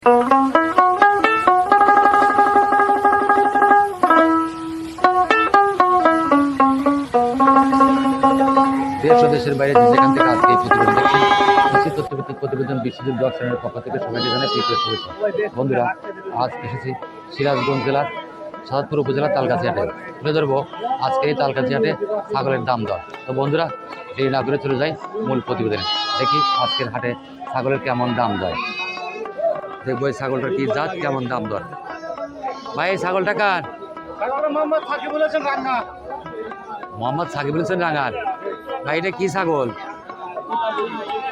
দেশ ও দেশের বাইরে যেখান থেকে আজকে এই প্রতিবেদন দেখছেন, কৃষি তথ্যভিত্তিক প্রতিবেদন বিশ্বজিৎ ব্লগ চ্যানেলের পক্ষ থেকে সবাইকে জানাই প্রীতীয় শুভেচ্ছা। বন্ধুরা, আজ এসেছি সিরাজগঞ্জ জেলার সাদতপুর উপজেলার তালগাছি হাটে। তুলে ধরবো আজকে এই তালগাছি হাটে ছাগলের দাম দর। তো বন্ধুরা, দেরি না করে চলে যাই মূল প্রতিবেদনে। দেখি আজকের হাটে ছাগলের কেমন দাম দর, দেখবো এই ছাগলটার কি জাত, কেমন দাম দর। ভাই এই ছাগলটা কার? মোহাম্মদ সাকিব বলেছেন রাঙার। ভাই এটা কি ছাগল?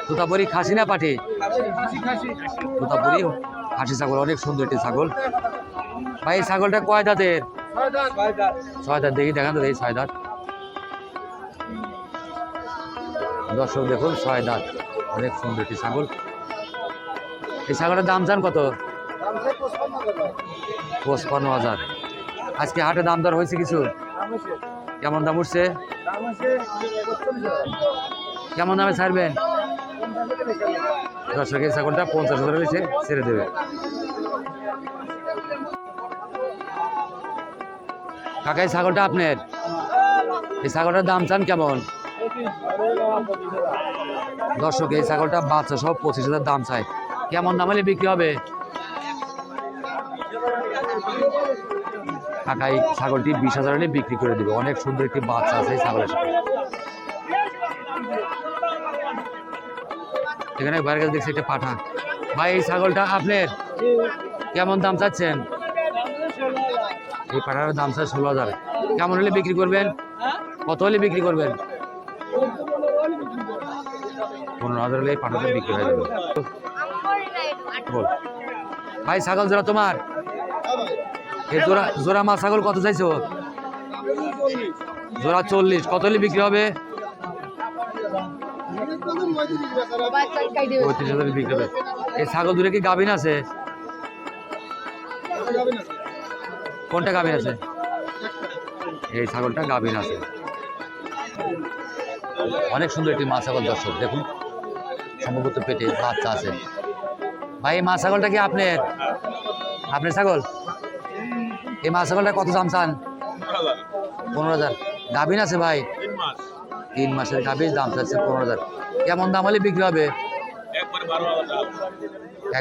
তোতাপুরি খাসি না পাঠি? তোতাপুরি খাসি ছাগল, অনেক সুন্দর একটি ছাগল। ভাই এই ছাগলটা কয় দাঁতের? 6 দাঁত। দেখি দেখান তো, এই 6 দাঁত। দর্শক দেখুন, 6 দাঁত, অনেক সুন্দর একটি ছাগল। এই ছাগলের দাম চান কত? 55,000। আজকে হাটে দাম দর হয়েছে কিছু? কেমন দাম উঠছে? কেমন দামে ছাড়বেন? দর্শক এই ছাগলটা 50,000 হয়েছে, ছেড়ে দেবে। কাকা এই ছাগলটা আপনার? এই ছাগলটার দাম চান কেমন? দর্শক এই ছাগলটা বাচ্চা সব 25,000 দাম চাই। কেমন দাম হলে বিক্রি হবে? কাকা এই ছাগলটি 20,000 হলে বিক্রি করে দিবে। অনেক সুন্দর একটি বাচ্চা আছে এই ছাগলের সাথে। এখানে বাইরের কাছে দেখছি একটা পাঠা। ভাই এই ছাগলটা আপনার? কেমন দাম চাচ্ছেন? এই পাঠার দাম চাই 16,000। কেমন হলে বিক্রি করবেন? কত হলে বিক্রি করবেন? 15,000 হলে এই পাঠাটা বিক্রি হয়ে যাবে। ভাই ছাগল জোড়া তোমার? এই জোড়া মা ছাগল কত চাইছো? জোড়া 40। কত হলে বিক্রি হবে? 35,000 বিক্রি হবে। এই ছাগল দূরে কি গাভিন আছে? কোনটা গাভিন আছে? এই ছাগলটা গাভিন আছে। অনেক সুন্দর একটি মা ছাগল। দর্শক দেখুন, সম্ভবত পেটে বাচ্চা আছে। ভাই এই মা ছাগলটা কি আপনার? আপনার ছাগল? এই মা ছাগলটা কত দাম চান? 15,000। গাভিন আছে ভাই? 3 মাসের গাভিন, দাম চাচ্ছে 15,000। কেমন দাম হলে বিক্রি হবে?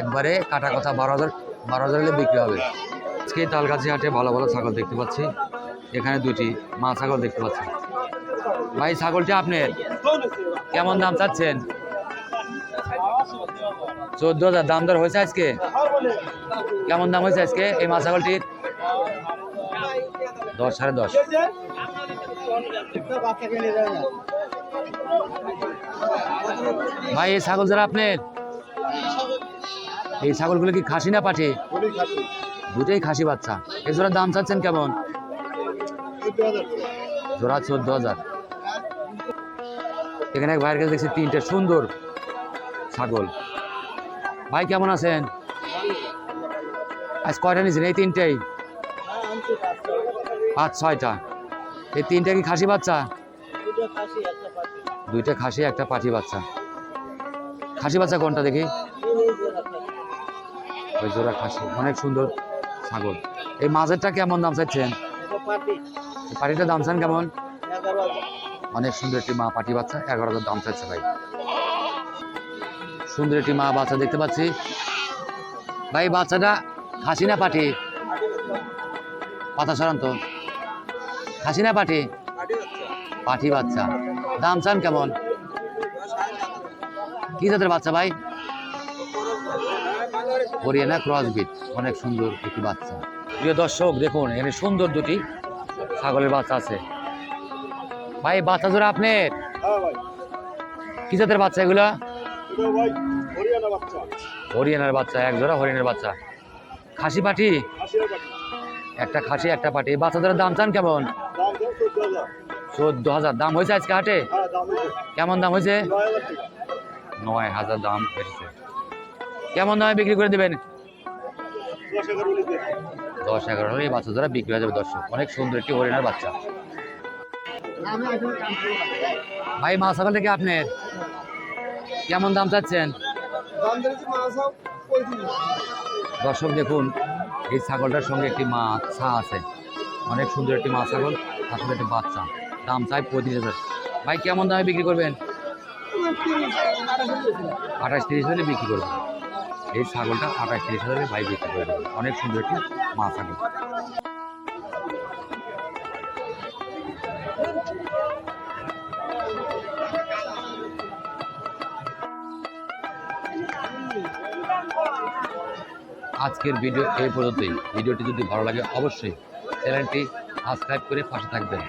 একবারে কাটা কথা 12,000 হলে বিক্রি হবে। আজকে তালগাছি হাটে ভালো ভালো ছাগল দেখতে পাচ্ছি। এখানে দুটি মা ছাগল দেখতে পাচ্ছি। ভাই ছাগলটি আপনার? কেমন দাম চাচ্ছেন? 14,000। দাম দর হয়েছে আজকে? কেমন দাম হয়েছে আজকে এই মা ছাগলটির? 10, 10.5। ভাই এই ছাগল যারা আপনার? এই ছাগলগুলো কি খাসি না পাঠি? দুটোই খাসি বাচ্চা। এই জোড়ার দাম চাচ্ছেন কেমন? জোড়া 14,000। এখানে এক ভাইয়ের কাছে দেখছি 3টে সুন্দর ছাগল। ভাই কেমন আছেন? আজ কয়টা নিয়েছেন? এই 3টেই? 5-6টা। এই 3টে কি খাসি বাচ্চা? 2টা খাসি, একটা পাঠি বাচ্চা। খাসি বাচ্চা কোনটা দেখি? ওই জোড়া খাসি, অনেক সুন্দর ছাগল। এই মাঝেরটা কেমন দাম চাচ্ছেন? পাটিটার দাম চান কেমন? অনেক সুন্দর একটি মা পাটি বাচ্চা, 11,000 দাম চাচ্ছে ভাই। সুন্দর একটি মা বাচ্চা দেখতে পাচ্ছি। ভাই বাচ্চাটা খাসি না পাটি? পাতা সরান তো। খাসি না পাটি? পাটি বাচ্চা। দাম চান কেমন? কি জাতের বাচ্চা ভাই? হরিয়ানা ক্রসবিট, অনেক সুন্দর একটি বাচ্চা। প্রিয় দর্শক দেখুন, এখানে সুন্দর দুটি ছাগলের বাচ্চা আছে। ভাই বাচ্চা জোড়া আপনার? কি জাতের বাচ্চা এগুলা? হরিয়ানার বাচ্চা, এক জোড়া হরিয়ানার বাচ্চা। খাসি পাটি? একটা খাসি একটা পাটি। এই বাচ্চা জোড়ার দাম চান কেমন? 14,000। দাম হয়েছে আজকে হাটে? কেমন দাম হয়েছে? 9,000 দাম হয়েছে। কেমন দামে বিক্রি করে দেবেন? 10-11 হলে এই বাচ্চা জোড়া বিক্রি হয়ে যাবে। দর্শক অনেক সুন্দর একটি হরিয়ানার বাচ্চা। ভাই মা ছাগলটা কি আপনার? কেমন দাম চাচ্ছেন? দর্শক দেখুন, এই ছাগলটার সঙ্গে একটি বাচ্চা আছে, অনেক সুন্দর একটি মা ছাগল, তার সাথে একটি বাচ্চা। দাম চাই 35,000। ভাই কেমন দামে বিক্রি করবেন? 28-30 হলে বিক্রি করবেন। এই ছাগলটা 28-30 হাজারে ভাই বিক্রি করে দেবেন। অনেক সুন্দর একটি মা ছাগল। আজকের ভিডিও এই পর্যন্তই। ভিডিওটি যদি ভালো লাগে অবশ্যই চ্যানেলটি সাবস্ক্রাইব করে পাশে থাকবেন।